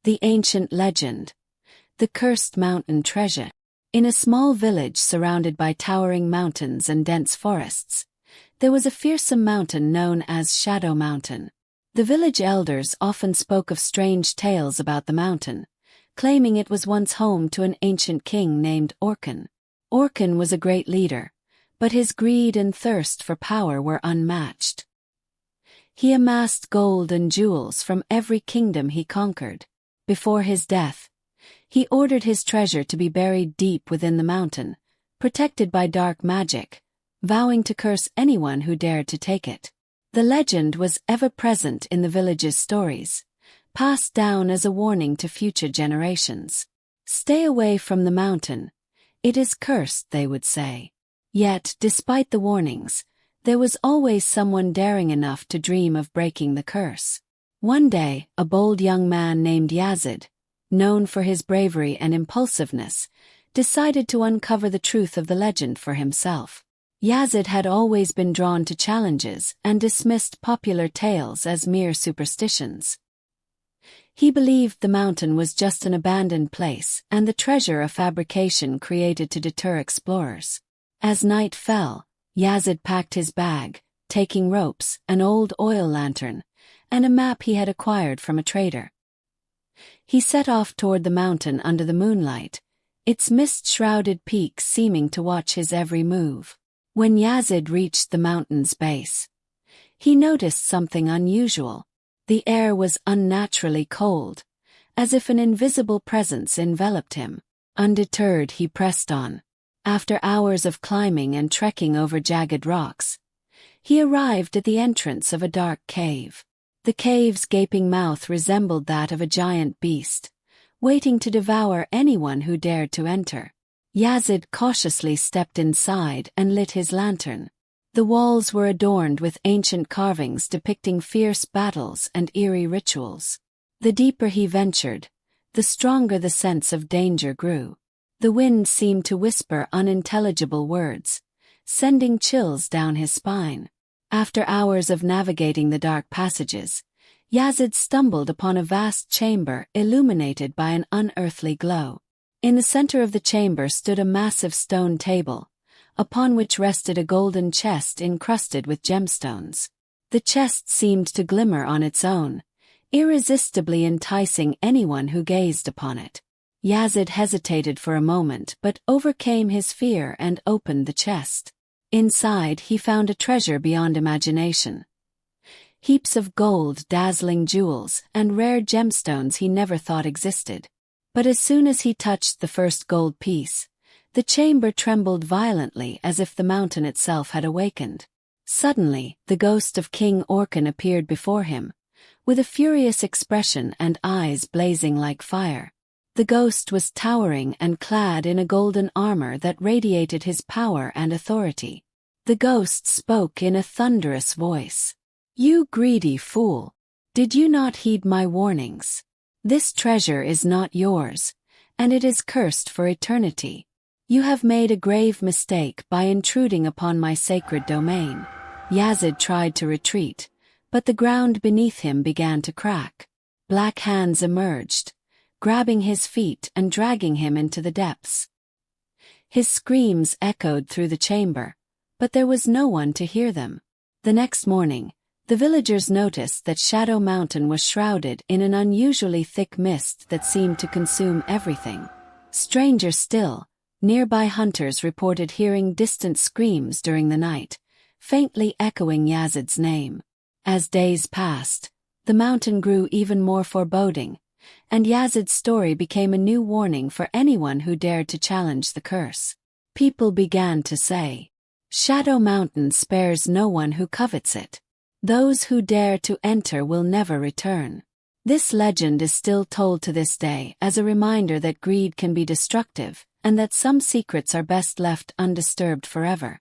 The ancient legend. The cursed mountain treasure. In a small village surrounded by towering mountains and dense forests, there was a fearsome mountain known as Shadow Mountain. The village elders often spoke of strange tales about the mountain, claiming it was once home to an ancient king named Orkan. Orkan was a great leader, but his greed and thirst for power were unmatched. He amassed gold and jewels from every kingdom he conquered. Before his death, he ordered his treasure to be buried deep within the mountain, protected by dark magic, vowing to curse anyone who dared to take it. The legend was ever present in the village's stories, passed down as a warning to future generations. Stay away from the mountain. It is cursed, they would say. Yet, despite the warnings, there was always someone daring enough to dream of breaking the curse. One day, a bold young man named Yazid, known for his bravery and impulsiveness, decided to uncover the truth of the legend for himself. Yazid had always been drawn to challenges and dismissed popular tales as mere superstitions. He believed the mountain was just an abandoned place and the treasure a fabrication created to deter explorers. As night fell, Yazid packed his bag, taking ropes, an old oil lantern, and a map he had acquired from a trader. He set off toward the mountain under the moonlight, its mist-shrouded peaks seeming to watch his every move. When Yazid reached the mountain's base, he noticed something unusual. The air was unnaturally cold, as if an invisible presence enveloped him. Undeterred, he pressed on. After hours of climbing and trekking over jagged rocks, he arrived at the entrance of a dark cave. The cave's gaping mouth resembled that of a giant beast, waiting to devour anyone who dared to enter. Yazid cautiously stepped inside and lit his lantern. The walls were adorned with ancient carvings depicting fierce battles and eerie rituals. The deeper he ventured, the stronger the sense of danger grew. The wind seemed to whisper unintelligible words, sending chills down his spine. After hours of navigating the dark passages, Yazid stumbled upon a vast chamber illuminated by an unearthly glow. In the center of the chamber stood a massive stone table, upon which rested a golden chest encrusted with gemstones. The chest seemed to glimmer on its own, irresistibly enticing anyone who gazed upon it. Yazid hesitated for a moment but overcame his fear and opened the chest. Inside, he found a treasure beyond imagination. Heaps of gold, dazzling jewels, and rare gemstones he never thought existed. But as soon as he touched the first gold piece, the chamber trembled violently as if the mountain itself had awakened. Suddenly, the ghost of King Orkan appeared before him, with a furious expression and eyes blazing like fire. The ghost was towering and clad in a golden armor that radiated his power and authority. The ghost spoke in a thunderous voice. "You greedy fool! Did you not heed my warnings? This treasure is not yours, and it is cursed for eternity. You have made a grave mistake by intruding upon my sacred domain." Yazid tried to retreat, but the ground beneath him began to crack. Black hands emerged, grabbing his feet and dragging him into the depths. His screams echoed through the chamber, but there was no one to hear them. The next morning, the villagers noticed that Shadow Mountain was shrouded in an unusually thick mist that seemed to consume everything. Stranger still, nearby hunters reported hearing distant screams during the night, faintly echoing Yazid's name. As days passed, the mountain grew even more foreboding, and Yazid's story became a new warning for anyone who dared to challenge the curse. People began to say, "Shadow Mountain spares no one who covets it. Those who dare to enter will never return." This legend is still told to this day as a reminder that greed can be destructive, and that some secrets are best left undisturbed forever.